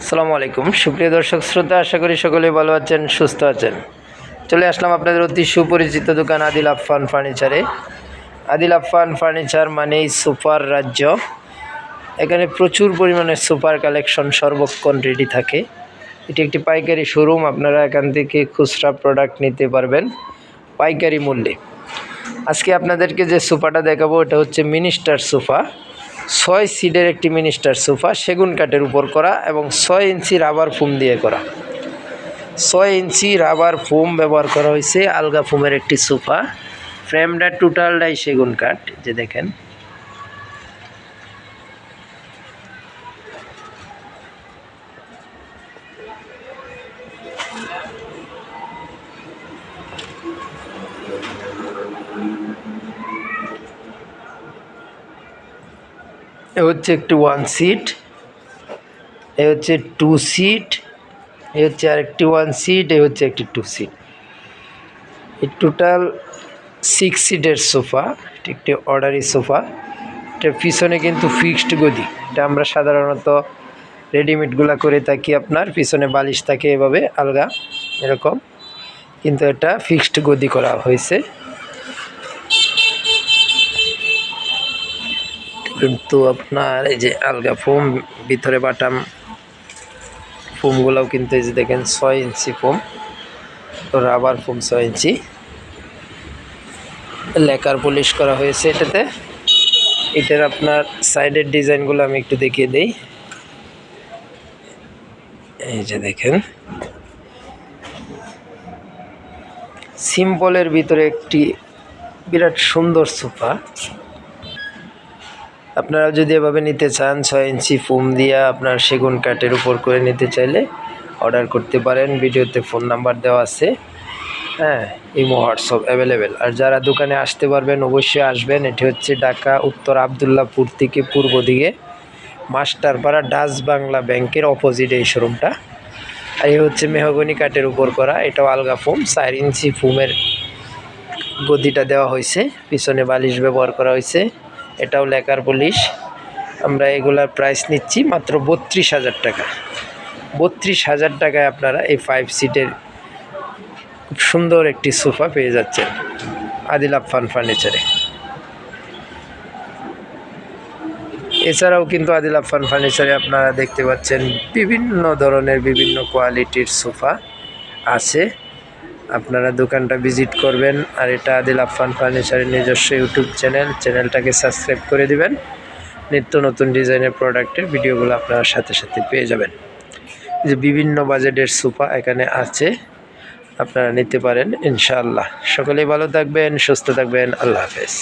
আসসালামু আলাইকুম সুপ্রিয় দর্শক শ্রোতা, আশা করি সকলেই ভালো আছেন, সুস্থ আছেন। চলে আসলাম আপনাদের অতি সুপরিচিত দোকান আদিল আফফান ফার্নিচারে। আদিল আফফান ফার্নিচার মানেই সুপার রাজ্য। এখানে প্রচুর পরিমাণে সুপার কালেকশন সর্বক্ষণ রেডি থাকে। এটি একটি পাইকারি শোরুম। আপনারা এখান থেকে খুচরা প্রোডাক্ট নিতে পারবেন পাইকারি মূল্যে। আজকে আপনাদেরকে যে সোফাটা দেখাবো এটা হচ্ছে মিনিস্টার সোফা। 6 সিটের একটি মিনিস্টার সোফা, সেগুন কাঠের উপর করা এবং 6 ইঞ্চি রাবার ফোম দিয়ে করা। 6 ইঞ্চি রাবার ফোম ব্যবহার করা হয়েছে। আলগা ফোমের একটি সোফা। ফ্রেমটা টোটালটাই সেগুন কাঠ, যে দেখেন। এ হচ্ছে একটি 1 সিট, এ হচ্ছে 2 সিট, এ হচ্ছে আরেকটি 1 সিট, এ হচ্ছে একটি 2 সিট। এই টোটাল 6 সিটের সোফা। এটি একটি অর্ডারি সোফা। এটার পিছনে কিন্তু ফিক্সড গদি। এটা আমরা সাধারণত রেডিমেডগুলো করে থাকি, আপনার পিছনে বালিশ থাকে এভাবে আলগা এরকম, কিন্তু এটা ফিক্সড গদি করা হয়েছে। কিন্তু আপনার এই যে আলগা ফোম, ভিতরে বাটাম ফোমগুলোও কিন্তু এই যে দেখেন 6 ইঞ্চি ফোম, রাবার ফোম 6 ইঞ্চি। লেকার পলিশ করা হয়েছে এটাতে। এটার আপনার সাইডের ডিজাইনগুলো আমি একটু দেখিয়ে দেই। এই যে দেখেন, সিম্পলের ভিতরে একটি বিরাট সুন্দর সোফা। আপনারা যদি এভাবে নিতে চান, 6 ইঞ্চি ফোম দিয়ে আপনার সেগুন কাঠের উপর করে নিতে চাইলে অর্ডার করতে পারেন। ভিডিওতে ফোন নাম্বার দেওয়া আছে, হ্যাঁ, ইমো হোয়াটসঅ্যাপ অ্যাভেলেবেল। আর যারা দোকানে আসতে পারবেন অবশ্যই আসবেন। এটি হচ্ছে ঢাকা উত্তর আবদুল্লাপুর থেকে পূর্ব দিকে মাস্টারপাড়া ডাচ বাংলা ব্যাংকের অপোজিট এই শোরুমটা। আর এই হচ্ছে মেহগনি কাঠের উপর করা, এটাও আলগা ফোম। 4 ইঞ্চি ফোমের গদিটা দেওয়া হয়েছে, পিছনে বালিশ ব্যবহার করা হয়েছে। এটাও লেকার পলিশ। আমরা এগুলার প্রাইস নিচ্ছি মাত্র 32,000 টাকা। 32,000 টাকায় আপনারা এই 5 সিটের খুব সুন্দর একটি সোফা পেয়ে যাচ্ছেন আদিল আফফান ফার্নিচারে। এছাড়াও কিন্তু আদিল আফফান ফার্নিচারে আপনারা দেখতে পাচ্ছেন বিভিন্ন ধরনের বিভিন্ন কোয়ালিটির সোফা আছে। আপনারা দোকানটা ভিজিট করবেন। আর এটা আদিল আফফান ফার্নিচারের নিজস্ব ইউটিউব চ্যানেলটাকে সাবস্ক্রাইব করে দিবেন। নিত্য নতুন ডিজাইনের প্রোডাক্টের ভিডিওগুলো আপনারা সাথে সাথে পেয়ে যাবেন। যে বিভিন্ন বাজেটের সোফা এখানে আছে, আপনারা নিতে পারেন ইনশাআল্লাহ। সকলেই ভালো থাকবেন, সুস্থ থাকবেন। আল্লাহ হাফেজ।